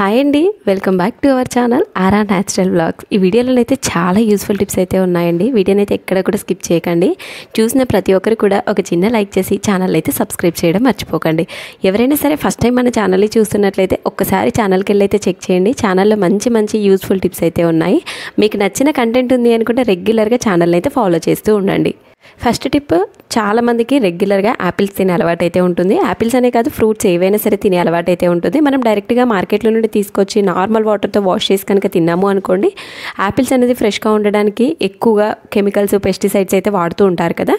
Hi అండి, welcome back to our channel aura natural vlogs. ఈ వీడియోలో అయితే చాలా యూస్ఫుల్ టిప్స్ అయితే ఉన్నాయండి. వీడియోని అయితే ఎక్కడ కూడా స్కిప్ చేయకండి. చూసిన ప్రతి ఒక్కరు కూడా ఒక చిన్న లైక్ చేసి ఛానల్ అయితే సబ్స్క్రైబ్ చేయడం మర్చిపోకండి. ఎవరైనా సరే ఫస్ట్ టైం మన ఛానల్ని చూస్తున్నట్లయితే ఒక్కసారి ఛానల్కి వెళ్ళి అయితే చెక్ చేయండి. ఛానల్లో మంచి యూస్ఫుల్ టిప్స్ అయితే ఉన్నాయి. మీకు నచ్చిన కంటెంట్ ఉంది అనుకుంటే రెగ్యులర్గా ఛానల్ని అయితే ఫాలో చేస్తూ ఉండండి. ఫస్ట్ టిప్, చాలామందికి రెగ్యులర్గా యాపిల్స్ తినే అలవాటు అయితే ఉంటుంది. యాపిల్స్ అనే కాదు, ఫ్రూట్స్ ఏవైనా సరే తినే అలవాటు అయితే ఉంటుంది. మనం డైరెక్ట్గా మార్కెట్లో నుండి తీసుకొచ్చి నార్మల్ వాటర్తో వాష్ చేసి కనుక తిన్నాము అనుకోండి, యాపిల్స్ అనేది ఫ్రెష్గా ఉండడానికి ఎక్కువగా కెమికల్స్, పెస్టిసైడ్స్ అయితే వాడుతూ ఉంటారు కదా.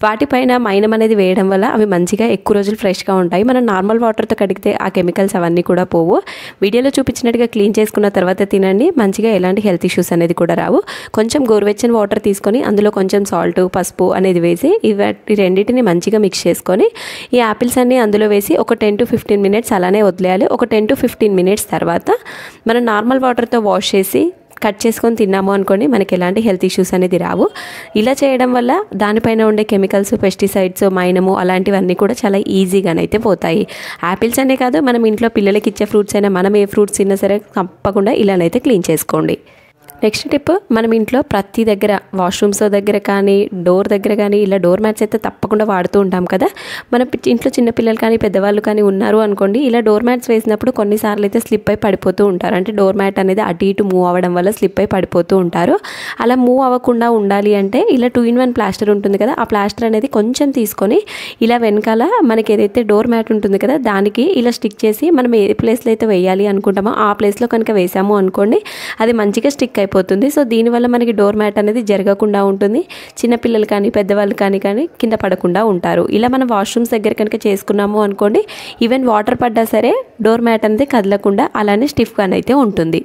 వాటిపైన మైనం అనేది వేయడం వల్ల అవి మంచిగా ఎక్కువ రోజులు ఫ్రెష్గా ఉంటాయి. మనం నార్మల్ వాటర్తో కడిగితే ఆ కెమికల్స్ అవన్నీ కూడా పోవు. వీడియోలో చూపించినట్టుగా క్లీన్ చేసుకున్న తర్వాత తినండి, మంచిగా ఎలాంటి హెల్త్ ఇష్యూస్ అనేది కూడా రావు. కొంచెం గోరువెచ్చని వాటర్ తీసుకొని అందులో కొంచెం సాల్ట్, పసుపు అనేది వేసి ఈ రెండింటిని మంచిగా మిక్స్ చేసుకొని ఈ యాపిల్స్ అన్ని అందులో వేసి ఒక 10 to 15 మినిట్స్ అలానే వదిలేయాలి. ఒక 10 to 15 మినిట్స్ తర్వాత మనం నార్మల్ వాటర్తో వాష్ చేసి కట్ చేసుకొని తిన్నాము అనుకోండి, మనకి ఎలాంటి హెల్త్ ఇష్యూస్ అనేది రావు. ఇలా చేయడం వల్ల దానిపైన ఉండే కెమికల్స్, పెస్టిసైడ్స్, మైనము అలాంటివన్నీ కూడా చాలా ఈజీగానైతే పోతాయి. యాపిల్స్ అనే కాదు, మనం ఇంట్లో పిల్లలకి ఇచ్చే ఫ్రూట్స్ అయినా, మనం ఏ ఫ్రూట్స్ తిన్నా సరే తప్పకుండా ఇలానైతే క్లీన్ చేసుకోండి. నెక్స్ట్ టిప్, మనం ఇంట్లో ప్రతి దగ్గర వాష్రూమ్స్ దగ్గర కానీ, డోర్ దగ్గర కానీ ఇలా డోర్ మ్యాట్స్ అయితే తప్పకుండా వాడుతూ ఉంటాం కదా. మన ఇంట్లో చిన్నపిల్లలు కానీ పెద్దవాళ్ళు కానీ ఉన్నారు అనుకోండి, ఇలా డోర్ మ్యాట్స్ వేసినప్పుడు కొన్నిసార్లు అయితే స్లిప్ అయి పడిపోతూ ఉంటారు. అంటే డోర్ మ్యాట్ అనేది అటు ఇటు మూవ్ అవ్వడం వల్ల స్లిప్ అయి పడిపోతూ ఉంటారు. అలా మూవ్ అవ్వకుండా ఉండాలి అంటే ఇలా 2-in-1 ప్లాస్టర్ ఉంటుంది కదా, ఆ ప్లాస్టర్ అనేది కొంచెం తీసుకొని ఇలా వెనకాల మనకి ఏదైతే డోర్ మ్యాట్ ఉంటుంది కదా దానికి ఇలా స్టిక్ చేసి మనం ఏ ప్లేస్లో అయితే వేయాలి అనుకుంటామో ఆ ప్లేస్లో కనుక వేసాము అనుకోండి, అది మంచిగా స్టిక్ అయిపోతుంది. సో దీనివల్ల మనకి డోర్ మ్యాట్ అనేది జరగకుండా ఉంటుంది. చిన్నపిల్లలు కానీ పెద్దవాళ్ళు కానీ కింద పడకుండా ఉంటారు. ఇలా మనం వాష్రూమ్స్ దగ్గర కనుక చేసుకున్నాము అనుకోండి, ఈవెన్ వాటర్ పడ్డా సరే డోర్ మ్యాట్ అనేది కదలకుండా అలానే స్టిఫ్గానైతే ఉంటుంది.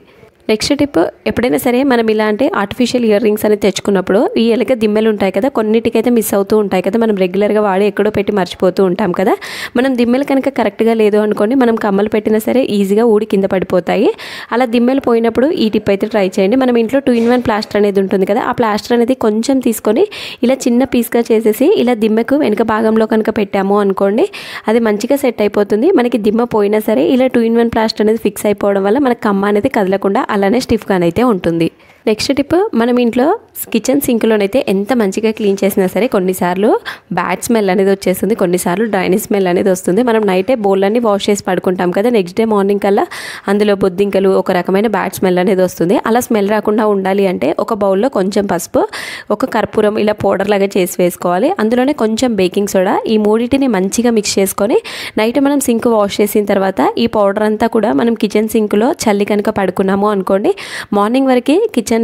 నెక్స్ట్ టిప్, ఎప్పుడైనా సరే మనం ఇలాంటి ఆర్టిఫిషియల్ ఇయర్ రింగ్స్ అనేది తెచ్చుకున్నప్పుడు ఈ ఎలుక దిమ్మెలు ఉంటాయి కదా, కొన్నిటికైతే మిస్ అవుతూ ఉంటాయి కదా, మనం రెగ్యులర్గా వాడి ఎక్కడో పెట్టి మర్చిపోతూ ఉంటాం కదా. మనం దిమ్మెలు కనుక కరెక్ట్గా లేదు అనుకోండి, మనం కమ్మలు పెట్టినా సరే ఈజీగా ఊడి కింద పడిపోతాయి. అలా దిమ్మెలు పోయినప్పుడు ఈ టిప్ అయితే ట్రై చేయండి. మనం ఇంట్లో 2-in-1 ప్లాస్టర్ అనేది ఉంటుంది కదా, ఆ ప్లాస్టర్ అనేది కొంచెం తీసుకొని ఇలా చిన్న పీస్గా చేసేసి ఇలా దిమ్మెకు వెనుక భాగంలో కనుక పెట్టాము అనుకోండి, అది మంచిగా సెట్ అయిపోతుంది. మనకి దిమ్మ పోయినా సరే ఇలా 2-in-1 ప్లాస్టర్ అనేది ఫిక్స్ అయిపోవడం వల్ల మన కమ్మ అనేది కదలకుండా అలానే స్టిఫ్గానైతే ఉంటుంది. నెక్స్ట్ టిప్, మనం ఇంట్లో కిచెన్ సింక్లోనైతే ఎంత మంచిగా క్లీన్ చేసినా సరే కొన్నిసార్లు బ్యాడ్ స్మెల్ అనేది వచ్చేస్తుంది, కొన్నిసార్లు డ్రైనేజ్ స్మెల్ అనేది వస్తుంది. మనం నైటే బౌల్లన్నీ వాష్ చేసి పడుకుంటాం కదా, నెక్స్ట్ డే మార్నింగ్ కల్లా అందులో బొద్దింకలు, ఒక రకమైన బ్యాడ్ స్మెల్ అనేది వస్తుంది. అలా స్మెల్ రాకుండా ఉండాలి అంటే ఒక బౌల్లో కొంచెం పసుపు, ఒక కర్పూరం ఇలా పౌడర్ లాగా చేసి వేసుకోవాలి. అందులోనే కొంచెం బేకింగ్ సోడా, ఈ మూడింటిని మంచిగా మిక్స్ చేసుకొని నైట్ మనం సింక్ వాష్ చేసిన తర్వాత ఈ పౌడర్ అంతా కూడా మనం కిచెన్ సింక్లో చల్లి కనుక పడుకున్నాము అనుకోండి, మార్నింగ్ వరకు కిచెన్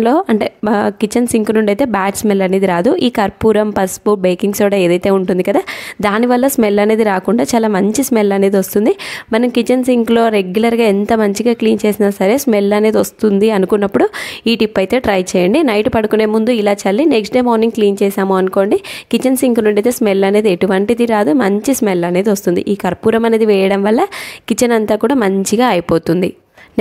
సింక్ నుండి అయితే బ్యాడ్ స్మెల్ అనేది రాదు. ఈ కర్పూరం, పసుపు, బేకింగ్ సోడా ఏదైతే ఉంటుంది కదా దానివల్ల స్మెల్ అనేది రాకుండా చాలా మంచి స్మెల్ అనేది వస్తుంది. మనం కిచెన్ సింక్లో రెగ్యులర్గా ఎంత మంచిగా క్లీన్ చేసినా సరే స్మెల్ అనేది వస్తుంది అనుకున్నప్పుడు ఈ టిప్ అయితే ట్రై చేయండి. నైట్ పడుకునే ముందు ఇలా చల్లి నెక్స్ట్ డే మార్నింగ్ క్లీన్ చేసాము అనుకోండి, కిచెన్ సింక్ నుండి అయితే స్మెల్ అనేది ఎటువంటిది రాదు, మంచి స్మెల్ అనేది వస్తుంది. ఈ కర్పూరం అనేది వేయడం వల్ల కిచెన్ అంతా కూడా మంచిగా అయిపోతుంది.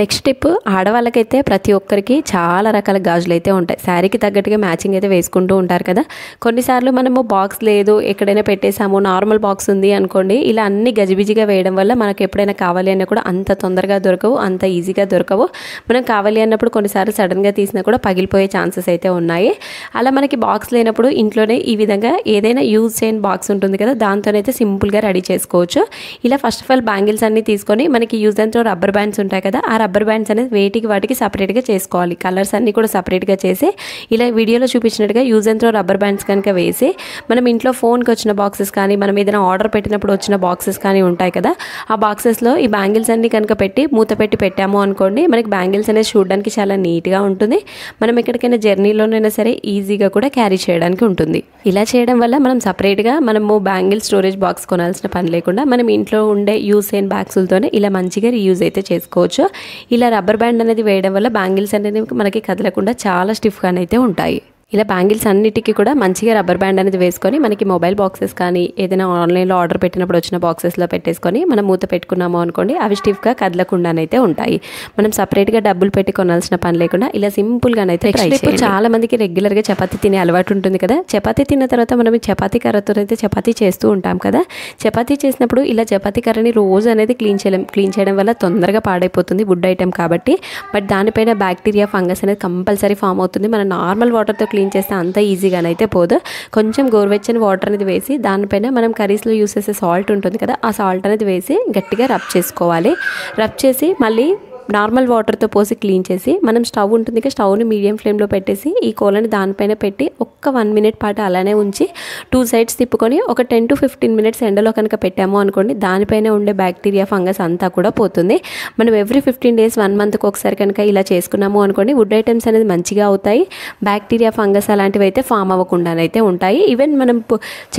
నెక్స్ట్ టిప్, ఆడవాళ్ళకైతే ప్రతి ఒక్కరికి చాలా రకాల గాజులు అయితే ఉంటాయి. శారీకి తగ్గట్టుగా మ్యాచింగ్ అయితే వేసుకుంటూ ఉంటారు కదా. కొన్నిసార్లు మనము బాక్స్ లేదు, ఎక్కడైనా పెట్టేసాము, నార్మల్ బాక్స్ ఉంది అనుకోండి, ఇలా అన్ని గజిబిజిగా వేయడం వల్ల మనకు ఎప్పుడైనా కావాలి అన్నా కూడా అంత తొందరగా దొరకవు, అంత ఈజీగా దొరకవు. మనం కావాలి అన్నప్పుడు కొన్నిసార్లు సడన్గా తీసినా కూడా పగిలిపోయే ఛాన్సెస్ అయితే ఉన్నాయి. అలా మనకి బాక్స్ లేనప్పుడు ఇంట్లోనే ఈ విధంగా ఏదైనా యూజ్ చేయని బాక్స్ ఉంటుంది కదా, దాంతోనైతే సింపుల్గా రెడీ చేసుకోవచ్చు. ఇలా ఫస్ట్ ఆఫ్ ఆల్ బ్యాంగిల్స్ అన్ని తీసుకొని మనకి use and throw rubber bands ఉంటాయి కదా, ఆ రబ్బర్ బ్యాండ్స్ అనేది వాటికి సపరేట్గా చేసుకోవాలి. కలర్స్ అన్నీ కూడా సపరేట్గా చేసి ఇలా వీడియోలో చూపించినట్టుగా use and throw rubber bands కనుక వేసి మనం ఇంట్లో ఫోన్కి వచ్చిన బాక్సెస్ కానీ, మనం ఏదైనా ఆర్డర్ పెట్టినప్పుడు వచ్చిన బాక్సెస్ కానీ ఉంటాయి కదా, ఆ బాక్సెస్లో ఈ బ్యాంగిల్స్ అన్ని కనుక పెట్టి మూత పెట్టి పెట్టాము అనుకోండి, మనకి బ్యాంగిల్స్ అనేది చూడడానికి చాలా నీట్గా ఉంటుంది. మనం ఎక్కడికైనా జర్నీలోనైనా సరే ఈజీగా కూడా క్యారీ చేయడానికి ఉంటుంది. ఇలా చేయడం వల్ల మనం సపరేట్గా మనము బ్యాంగిల్ స్టోరేజ్ బాక్స్ కొనాల్సిన పని లేకుండా మనం ఇంట్లో ఉండే యూజ్ అయిన బాక్సులతోనే ఇలా మంచిగా రీయూజ్ అయితే చేసుకోవచ్చు. ఇలా రబ్బర్ బ్యాండ్ అనేది వేయడం వల్ల బ్యాంగిల్స్ అనేది మనకి కదలకుండా చాలా స్టిఫ్గానైతే ఉంటాయి. ఇలా బ్యాంగిల్స్ అన్నిటికీ కూడా మంచిగా రబ్బర్ బ్యాండ్ అనేది వేసుకొని మనకి మొబైల్ బాక్సెస్ కానీ ఏదైనా ఆన్లైన్లో ఆర్డర్ పెట్టినప్పుడు వచ్చిన బాక్సెస్లో పెట్టేసుకొని మనం మూత పెట్టుకున్నాము అనుకోండి, అవి స్టిఫ్గా కదలకుండానైతే ఉంటాయి. మనం సపరేట్గా డబ్బులు పెట్టి కొనాల్సిన పని లేకుండా ఇలా సింపుల్గానైతే ట్రై చేయండి. చాలా మందికి రెగ్యులర్గా చపాతీ తినే అలవాటు ఉంటుంది కదా. చపాతీ తిన్న తర్వాత మనం ఈ చపాతీ కర్రతో అయితే చపాతీ చేస్తూ ఉంటాం కదా. చపాతీ చేసినప్పుడు ఇలా చపాతీ కర్రని రోజు అనేది క్లీన్ చేయడం వల్ల తొందరగా పాడైపోతుంది, వుడ్ ఐటమ్ కాబట్టి. బట్ దానిపైన బ్యాక్టీరియా, ఫంగస్ అనేది కంపల్సరీ ఫామ్ అవుతుంది. మనం నార్మల్ వాటర్తో క్లీన్ చేస్తే అంత ఈజీగానైతే పోదు. కొంచెం గోరువెచ్చని వాటర్ అనేది వేసి దానిపైన మనం కర్రీస్లో యూస్ చేసే సాల్ట్ ఉంటుంది కదా, ఆ సాల్ట్ అనేది వేసి గట్టిగా రబ్ చేసుకోవాలి. రబ్ చేసి మళ్ళీ నార్మల్ వాటర్తో పోసి క్లీన్ చేసి మనం స్టవ్ ఉంటుంది కదా, స్టవ్ని మీడియం ఫ్లేమ్లో పెట్టేసి ఈ కోలని దానిపైన పెట్టి ఒక్క 1 మినిట్ పాటు అలానే ఉంచి 2 సైడ్స్ తిప్పుకొని ఒక 10 to 15 మినిట్స్ ఎండలో కనుక పెట్టాము అనుకోండి, దానిపైన ఉండే బ్యాక్టీరియా, ఫంగస్ అంతా కూడా పోతుంది. మనం ఎవ్రీ 15 days 1 monthకి ఒకసారి కనుక ఇలా చేసుకున్నాము అనుకోండి, వుడ్ ఐటమ్స్ అనేది మంచిగా అవుతాయి. బ్యాక్టీరియా, ఫంగస్ అలాంటివి అయితే ఫామ్ అవ్వకుండానైతే ఉంటాయి. ఈవెన్ మనం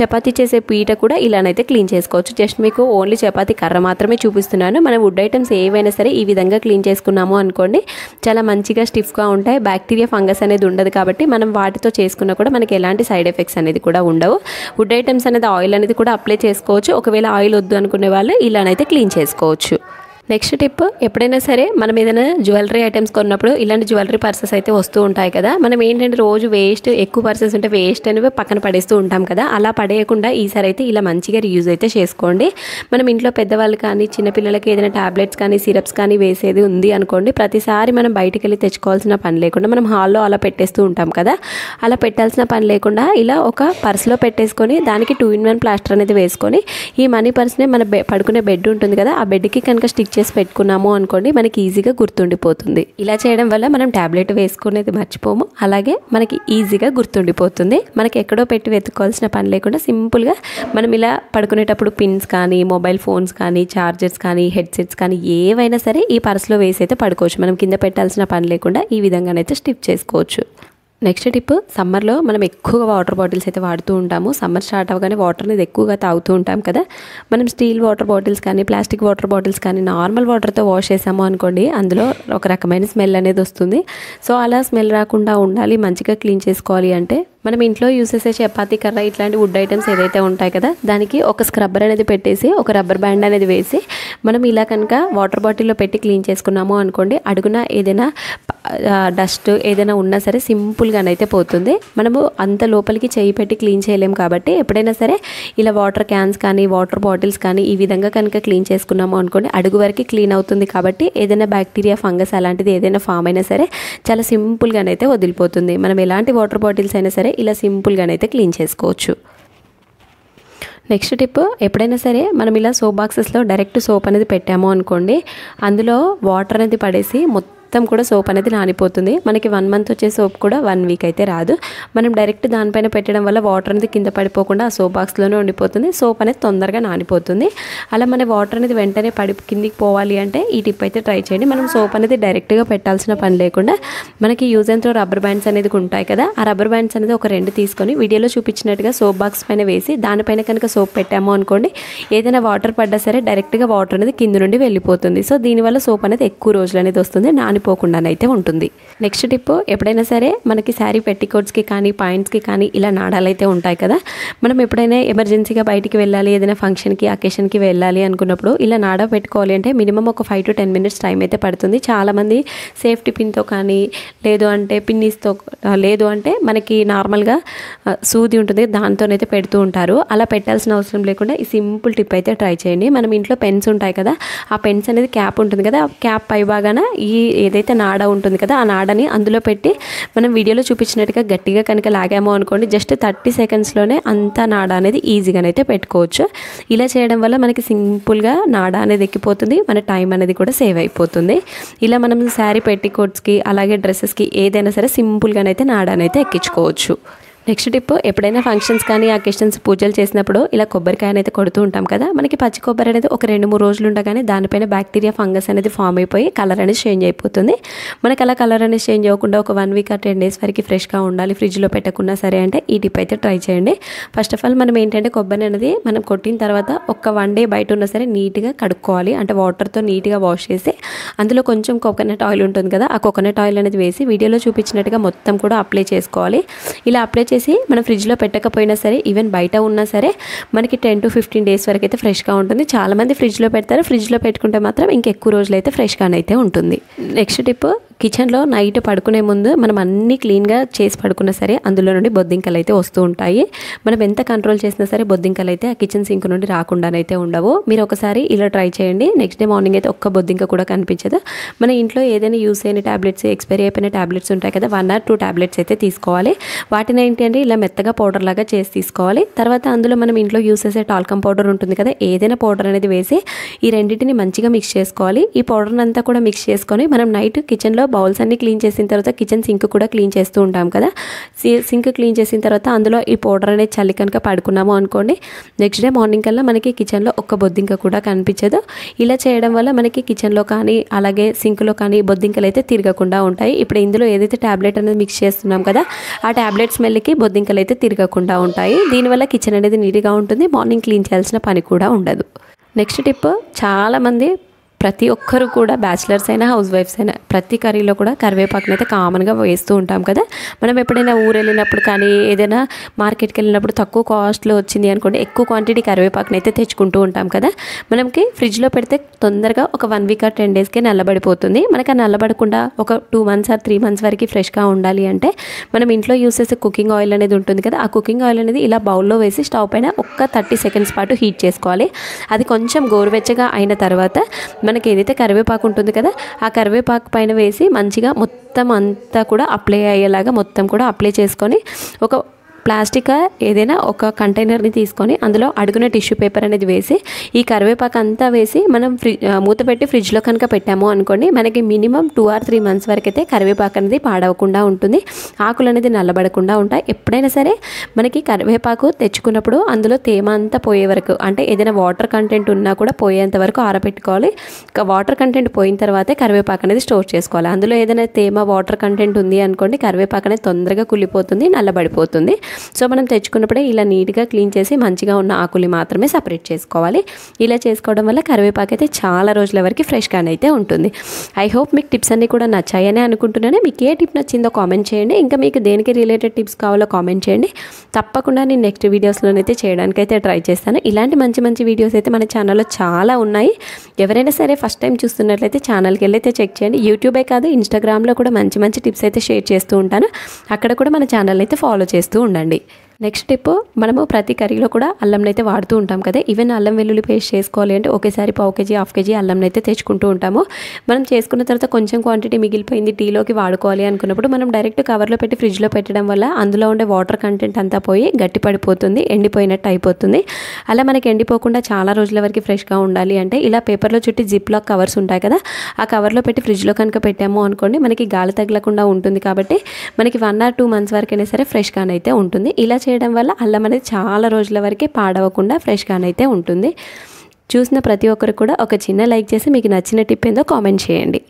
చపాతీ చేసే పీట కూడా ఇలానైతే క్లీన్ చేసుకోవచ్చు. జస్ట్ మీకు ఓన్లీ చపాతీ కర్ర మాత్రమే చూపిస్తున్నాను. మనం వుడ్ ఐటమ్స్ ఏవైనా సరే ఈ విధంగా క్లీన్ చేసుకున్నాము అనుకోండి, చాలా మంచిగా స్టిఫ్గా ఉంటాయి. బ్యాక్టీరియా, ఫంగస్ అనేది ఉండదు కాబట్టి మనం వాటితో చేసుకున్నా కూడా మనకి ఎలాంటి సైడ్ ఎఫెక్ట్స్ అనేది కూడా ఉండవు. వుడ్ ఐటమ్స్ అనేది ఆయిల్ అనేది కూడా అప్లై చేసుకోవచ్చు. ఒకవేళ ఆయిల్ వద్దు అనుకునే వాళ్ళు ఇలానైతే క్లీన్ చేసుకోవచ్చు. నెక్స్ట్ టిప్, ఎప్పుడైనా సరే మనం ఏదైనా జ్యువెలరీ ఐటమ్స్ కొన్నప్పుడు ఇలాంటి జ్యువెలరీ పర్సెస్ అయితే వస్తూ ఉంటాయి కదా. మనం ఏంటంటే రోజు ఎక్కువ పర్సెస్ ఉంటే వేస్ట్ అనేవి పక్కన పడేస్తూ ఉంటాం కదా. అలా పడేయకుండా ఈసారి అయితే ఇలా మంచిగా రీయూజ్ అయితే చేసుకోండి. మనం ఇంట్లో పెద్దవాళ్ళు కానీ చిన్నపిల్లలకి ఏదైనా టాబ్లెట్స్ కానీ సిరప్స్ కానీ వేసేది ఉంది అనుకోండి, ప్రతిసారి మనం బయటికి వెళ్ళి తెచ్చుకోవాల్సిన పని లేకుండా మనం హాల్లో అలా పెట్టేస్తూ ఉంటాం కదా. అలా పెట్టాల్సిన పని లేకుండా ఇలా ఒక పర్స్లో పెట్టేసుకొని దానికి 2-in-1 ప్లాస్టర్ అనేది వేసుకొని ఈ మనీ పర్స్ని మన పడుకునే బెడ్ ఉంటుంది కదా, ఆ బెడ్కి కనుక స్టిక్ చేసి పెట్టుకున్నాము అనుకోండి, మనకి ఈజీగా గుర్తుండిపోతుంది. ఇలా చేయడం వల్ల మనం టాబ్లెట్ వేసుకునేది మర్చిపోము, అలాగే మనకి ఈజీగా గుర్తుండిపోతుంది. మనకి ఎక్కడో పెట్టి వెతుక్కోవాల్సిన పని లేకుండా సింపుల్గా మనం ఇలా పడుకునేటప్పుడు పిన్స్ కానీ, మొబైల్ ఫోన్స్ కానీ, చార్జర్స్ కానీ, హెడ్సెట్స్ కానీ ఏవైనా సరే ఈ పర్స్లో వేసి అయితే పడుకోవచ్చు. మనం కింద పెట్టాల్సిన పని లేకుండా ఈ విధంగానైతే స్టిప్ చేసుకోవచ్చు. నెక్స్ట్ టిప్, సమ్మర్లో మనం ఎక్కువగా వాటర్ బాటిల్స్ అయితే వాడుతూ ఉంటాము. సమ్మర్ స్టార్ట్ అవ్వగానే వాటర్ అనేది ఎక్కువగా తాగుతూ ఉంటాం కదా. మనం స్టీల్ వాటర్ బాటిల్స్ కానీ, ప్లాస్టిక్ వాటర్ బాటిల్స్ కానీ నార్మల్ వాటర్తో వాష్ చేసాము అనుకోండి, అందులో ఒక రకమైన స్మెల్ అనేది వస్తుంది. సో అలా స్మెల్ రాకుండా ఉండాలి, మంచిగా క్లీన్ చేసుకోవాలి అంటే మనం ఇంట్లో యూస్ చేసే చపాతీ కర్ర ఇట్లాంటి వుడ్ ఐటమ్స్ ఏదైతే ఉంటాయి కదా, దానికి ఒక స్క్రబ్బర్ అనేది పెట్టేసి ఒక రబ్బర్ బ్యాండ్ అనేది వేసి మనం ఇలా కనుక వాటర్ బాటిల్లో పెట్టి క్లీన్ చేసుకున్నాము అనుకోండి, అడుగున ఏదైనా డస్ట్ ఏదైనా ఉన్నా సరే సింపుల్గానైతే పోతుంది. మనము అంత లోపలికి చేయి పెట్టి క్లీన్ చేయలేము కాబట్టి ఎప్పుడైనా సరే ఇలా వాటర్ క్యాన్స్ కానీ, వాటర్ బాటిల్స్ కానీ ఈ విధంగా కనుక క్లీన్ చేసుకున్నాము అనుకోండి, అడుగు వరకు క్లీన్ అవుతుంది కాబట్టి ఏదైనా బ్యాక్టీరియా, ఫంగస్ అలాంటిది ఏదైనా ఫామ్ అయినా సరే చాలా సింపుల్గానైతే వదిలిపోతుంది. మనం ఎలాంటి వాటర్ బాటిల్స్ అయినా సరే ఇలా సింపుల్గానైతే క్లీన్ చేసుకోవచ్చు. నెక్స్ట్ టిప్, ఎప్పుడైనా సరే మనం ఇలా సోప్ బాక్సెస్లో డైరెక్ట్ సోప్ అనేది పెట్టాము అనుకోండి, అందులో వాటర్ అనేది పడేసి మొత్తం కూడా సోప్ అనేది నానిపోతుంది. మనకి 1 month వచ్చే సోప్ కూడా 1 week అయితే రాదు. మనం డైరెక్ట్ దానిపైన పెట్టడం వల్ల వాటర్ అనేది కింద పడిపోకుండా ఆ సోప్ బాక్స్లోనే ఉండిపోతుంది. సోప్ అనేది తొందరగా నానిపోతుంది. అలా మన వాటర్ అనేది వెంటనే కిందికి పోవాలి అంటే ఈ టిప్ అయితే ట్రై చేయండి. మనం సోప్ అనేది డైరెక్ట్గా పెట్టాల్సిన పని లేకుండా మనకి use and throw rubber bands అనేది ఉంటాయి కదా, ఆ రబ్బర్ బ్యాండ్స్ అనేది ఒక 2 తీసుకొని వీడియోలో చూపించినట్టుగా సోప్ బాక్స్ పైన వేసి దానిపైన కనుక సోప్ పెట్టాము అనుకోండి, ఏదైనా వాటర్ పడ్డా సరే డైరెక్ట్గా వాటర్ అనేది కింద నుండి వెళ్ళిపోతుంది. సో దీనివల్ల సోప్ అనేది ఎక్కువ రోజులు అనేది వస్తుంది, పోకుండానైతే ఉంటుంది. నెక్స్ట్ టిప్, ఎప్పుడైనా సరే మనకి శారీ పెట్టికోట్స్కి కానీ, పాయింట్స్కి కానీ ఇలా నాడాలైతే ఉంటాయి కదా. మనం ఎప్పుడైనా ఎమర్జెన్సీగా బయటికి వెళ్ళాలి, ఏదైనా ఫంక్షన్కి, అకేషన్కి వెళ్ళాలి అనుకున్నప్పుడు ఇలా నాడ పెట్టుకోవాలి అంటే మినిమం ఒక 5 to 10 minutes టైం అయితే పడుతుంది. చాలామంది సేఫ్టీ పిన్తో కానీ, లేదు అంటే పిన్నీస్తో, లేదు అంటే మనకి నార్మల్గా సూది ఉంటుంది దాంతోనైతే పెడుతూ ఉంటారు. అలా పెట్టాల్సిన అవసరం లేకుండా ఈ సింపుల్ టిప్ అయితే ట్రై చేయండి. మనం ఇంట్లో పెన్స్ ఉంటాయి కదా, ఆ పెన్స్ అనేది క్యాప్ ఉంటుంది కదా, క్యాప్ పై భాగాన ఈ ఏదైతే నాడ ఉంటుంది కదా, ఆ నాడని అందులో పెట్టి మనం వీడియోలో చూపించినట్టుగా గట్టిగా కనుక లాగామో అనుకోండి, జస్ట్ 30 secondsలోనే అంతా నాడ అనేది ఈజీగానైతే పెట్టుకోవచ్చు. ఇలా చేయడం వల్ల మనకి సింపుల్గా నాడ అనేది ఎక్కిపోతుంది, మన టైం అనేది కూడా సేవ్ అయిపోతుంది. ఇలా మనం శారీ పెట్టికోట్స్కి అలాగే డ్రెస్సెస్కి ఏదైనా సరే సింపుల్గానైతే నాడ అనేది ఎక్కించుకోవచ్చు. నెక్స్ట్ టిప్, ఎప్పుడైనా ఫంక్షన్స్ కానీ అకేషన్స్ పూజలు చేసినప్పుడు ఇలా కొబ్బరికాయని అయితే కొడుతూ ఉంటాం కదా, మనకి పచ్చి కొబ్బరి అనేది ఒక 2-3 రోజులు ఉండగానే దానిపైన బ్యాక్టీరియా ఫంగస్ అనేది ఫామ్ అయిపోయి కలర్ అనేది చేంజ్ అయిపోతుంది. మనకి అలా కలర్ అనేది చేంజ్ అవ్వకుండా ఒక 1 వీక్ 10 డేస్ వరకు ఫ్రెష్గా ఉండాలి, ఫ్రిడ్జ్లో పెట్టకున్నా సరే అంటే ఈ టిప్ అయితే ట్రై చేయండి. ఫస్ట్ ఆఫ్ ఆల్ మనం ఏంటంటే కొబ్బరి అనేది మనం కొట్టిన తర్వాత ఒక 1 డే బయట ఉన్నా సరే నీట్గా కడుక్కోవాలి. అంటే వాటర్తో నీట్గా వాష్ చేసి అందులో కొంచెం కోకోనట్ ఆయిల్ ఉంటుంది కదా, ఆ కోకోనట్ ఆయిల్ అనేది వేసి వీడియోలో చూపించినట్టుగా మొత్తం కూడా అప్లై చేసుకోవాలి. ఇలా అప్లై చేసి మనం ఫ్రిడ్జ్లో పెట్టకపోయినా సరే ఈవెన్ బయట ఉన్నా సరే మనకి 10 to 15 డేస్ వరకు అయితే ఫ్రెష్గా ఉంటుంది. చాలామంది ఫ్రిడ్జ్లో పెడతారు, ఫ్రిడ్జ్లో పెట్టుకుంటే మాత్రం ఇంకెక్కువ రోజులు అయితే ఫ్రెష్గానైతే ఉంటుంది. నెక్స్ట్ టిప్, కిచెన్లో నైట్ పడుకునే ముందు మనం అన్నీ క్లీన్గా చేసి పడుకున్నా సరే అందులో నుండి బొద్దింకలు అయితే వస్తూ ఉంటాయి. మనం ఎంత కంట్రోల్ చేసినా సరే బొద్దింకలు అయితే ఆ కిచెన్ సింక్ నుండి రాకుండానైతే ఉండవు. మీరు ఒకసారి ఇలా ట్రై చేయండి. నెక్స్ట్ డే మార్నింగ్ అయితే ఒక్క బొద్దింక కూడా కనిపించదు. మన ఇంట్లో ఏదైనా యూస్ అయిన ట్యాబ్లెట్స్, ఎక్స్పైరీ అయిపోయిన ట్యాబ్లెట్స్ ఉంటాయి కదా, 1 or 2 ట్యాబ్లెట్స్ అయితే తీసుకోవాలి. వాటిని ఏంటంటే ఇలా మెత్తగా పౌడర్ లాగా చేసి తీసుకోవాలి. తర్వాత అందులో మనం ఇంట్లో యూస్ చేసే టాల్కమ్ పౌడర్ ఉంటుంది కదా, ఏదైనా పౌడర్ అనేది వేసి ఈ రెండింటిని మంచిగా మిక్స్ చేసుకోవాలి. ఈ పౌడర్ అంతా కూడా మిక్స్ చేసుకొని మనం నైట్ కిచెన్లో బౌల్స్ అన్ని క్లీన్ చేసిన తర్వాత కిచెన్ సింక్ కూడా క్లీన్ చేస్తూ ఉంటాం కదా, సింక్ క్లీన్ చేసిన తర్వాత అందులో ఈ పౌడర్ అనేది చల్లి కనుక పడుకున్నాము అనుకోండి, నెక్స్ట్ డే మార్నింగ్ కల్లా మనకి కిచెన్లో ఒక్క బొద్దింక కూడా కనిపించదు. ఇలా చేయడం వల్ల మనకి కిచెన్లో కానీ అలాగే సింక్లో కానీ బొద్దింకలు అయితే తిరగకుండా ఉంటాయి. ఇప్పుడు ఇందులో ఏదైతే ట్యాబ్లెట్ అనేది మిక్స్ చేస్తున్నాం కదా, ఆ ట్యాబ్లెట్ స్మెల్కి బొద్దింకలు అయితే తిరగకుండా ఉంటాయి. దీనివల్ల కిచెన్ అనేది నీట్గా ఉంటుంది, మార్నింగ్ క్లీన్ చేయాల్సిన పని కూడా ఉండదు. నెక్స్ట్ టిప్, చాలామంది ప్రతి ఒక్కరు కూడా బ్యాచిలర్స్ అయినా హౌస్ వైఫ్స్ అయినా ప్రతి కర్రీలో కూడా కరివేపాకుని అయితే కామన్గా వేస్తూ ఉంటాం కదా. మనం ఎప్పుడైనా ఊరు వెళ్ళినప్పుడు కానీ ఏదైనా మార్కెట్కి వెళ్ళినప్పుడు తక్కువ కాస్ట్లో వచ్చింది అనుకోండి, ఎక్కువ క్వాంటిటీ కరివేపాకుని అయితే తెచ్చుకుంటూ ఉంటాం కదా. మనకి ఫ్రిడ్జ్లో పెడితే తొందరగా ఒక 1 వీక్ or 10 డేస్కే నల్లబడిపోతుంది. మనకి ఆ నల్లబడకుండా ఒక 2 months or 3 months వరకు ఫ్రెష్గా ఉండాలి అంటే మనం ఇంట్లో యూస్ చేసే కుకింగ్ ఆయిల్ అనేది ఉంటుంది కదా, ఆ కుకింగ్ ఆయిల్ అనేది ఇలా బౌల్లో వేసి స్టవ్ పైన ఒక్క 30 seconds పాటు హీట్ చేసుకోవాలి. అది కొంచెం గోరువెచ్చగా అయిన తర్వాత మనకి ఏదైతే కరివేపాకు ఉంటుంది కదా, ఆ కరివేపాకు పైన వేసి మంచిగా మొత్తం అంతా కూడా అప్లై అయ్యేలాగా మొత్తం కూడా అప్లై చేసుకొని ఒక ప్లాస్టిక్ ఏదైనా ఒక కంటైనర్ని తీసుకొని అందులో అడుగున టిష్యూ పేపర్ అనేది వేసి ఈ కరివేపాకు అంతా వేసి మనం మూత పెట్టి ఫ్రిడ్జ్లో కనుక పెట్టాము అనుకోండి, మనకి మినిమం 2 or 3 months వరకు అయితే కరివేపాకు అనేది పాడవకుండా ఉంటుంది, ఆకులు అనేది నల్లబడకుండా ఉంటాయి. ఎప్పుడైనా సరే మనకి కరివేపాకు తెచ్చుకున్నప్పుడు అందులో తేమ అంతా పోయే వరకు, అంటే ఏదైనా వాటర్ కంటెంట్ ఉన్నా కూడా పోయేంత వరకు ఆరబెట్టుకోవాలి. వాటర్ కంటెంట్ పోయిన తర్వాతే కరివేపాకు అనేది స్టోర్ చేసుకోవాలి. అందులో ఏదైనా తేమ వాటర్ కంటెంట్ ఉంది అనుకోండి, కరివేపాకు అనేది తొందరగా కుళ్ళిపోతుంది, నల్లబడిపోతుంది. సో మనం తెచ్చుకున్నప్పుడే ఇలా నీట్గా క్లీన్ చేసి మంచిగా ఉన్న ఆకులు మాత్రమే సపరేట్ చేసుకోవాలి. ఇలా చేసుకోవడం వల్ల కరివేపాకు అయితే చాలా రోజుల వరకు ఫ్రెష్గానైతే ఉంటుంది. ఐ హోప్ మీకు టిప్స్ అన్నీ కూడా నచ్చాయని అనుకుంటున్నాను. మీకు ఏ టిప్ నచ్చిందో కామెంట్ చేయండి. ఇంకా మీకు దేనికి రిలేటెడ్ టిప్స్ కావాలో కామెంట్ చేయండి. తప్పకుండా నేను నెక్స్ట్ వీడియోస్లోనైతే చేయడానికైతే ట్రై చేస్తాను. ఇలాంటి మంచి మంచి వీడియోస్ అయితే మన ఛానల్లో చాలా ఉన్నాయి. ఎవరైనా సరే ఫస్ట్ టైం చూస్తున్నట్లయితే ఛానల్కి వెళ్ళైతే చెక్ చేయండి. యూట్యూబే కాదు, ఇన్స్టాగ్రామ్లో కూడా మంచి మంచి టిప్స్ అయితే షేర్ చేస్తూ ఉంటాను. అక్కడ కూడా మన ఛానల్ అయితే ఫాలో చేస్తూ ఉండండి. నెక్స్ట్ టిప్, మనము ప్రతి కర్రీలో కూడా అల్లంని అయితే వాడుతూ ఉంటాం కదా. ఈవెన్ అల్లం వెల్లుల్లి పేస్ట్ చేసుకోవాలి అంటే ఒకేసారి 1/4 kg 1/2 kg అల్లంని అయితే తెచ్చుకుంటూ ఉంటాము. మనం చేసుకున్న తర్వాత కొంచెం క్వాంటిటీ మిగిలిపోయింది, టీలోకి వాడుకోవాలి అనుకున్నప్పుడు మనం డైరెక్ట్ కవర్లో పెట్టి ఫ్రిడ్జ్లో పెట్టడం వల్ల అందులో ఉండే వాటర్ కంటెంట్ అంతా పోయి గట్టి పడిపోతుంది, ఎండిపోయినట్టు అయిపోతుంది. అలా మనకి ఎండిపోకుండా చాలా రోజుల వరకు ఫ్రెష్గా ఉండాలి అంటే ఇలా పేపర్లో చుట్టి జిప్ లాక్ కవర్స్ ఉంటాయి కదా, ఆ కవర్లో పెట్టి ఫ్రిడ్జ్లో కనుక పెట్టాము అనుకోండి, మనకి గాలి తగలకుండా ఉంటుంది. కాబట్టి మనకి 1 or 2 months వరకైనా సరే ఫ్రెష్గానైతే ఉంటుంది. ఇలా చేయడం వల్ల అల్లం అనేది చాలా రోజుల వరకే పాడవకుండా ఫ్రెష్గానైతే ఉంటుంది. చూసిన ప్రతి ఒక్కరు కూడా ఒక చిన్న లైక్ చేసి మీకు నచ్చిన టిప్ ఏందో కామెంట్ చేయండి.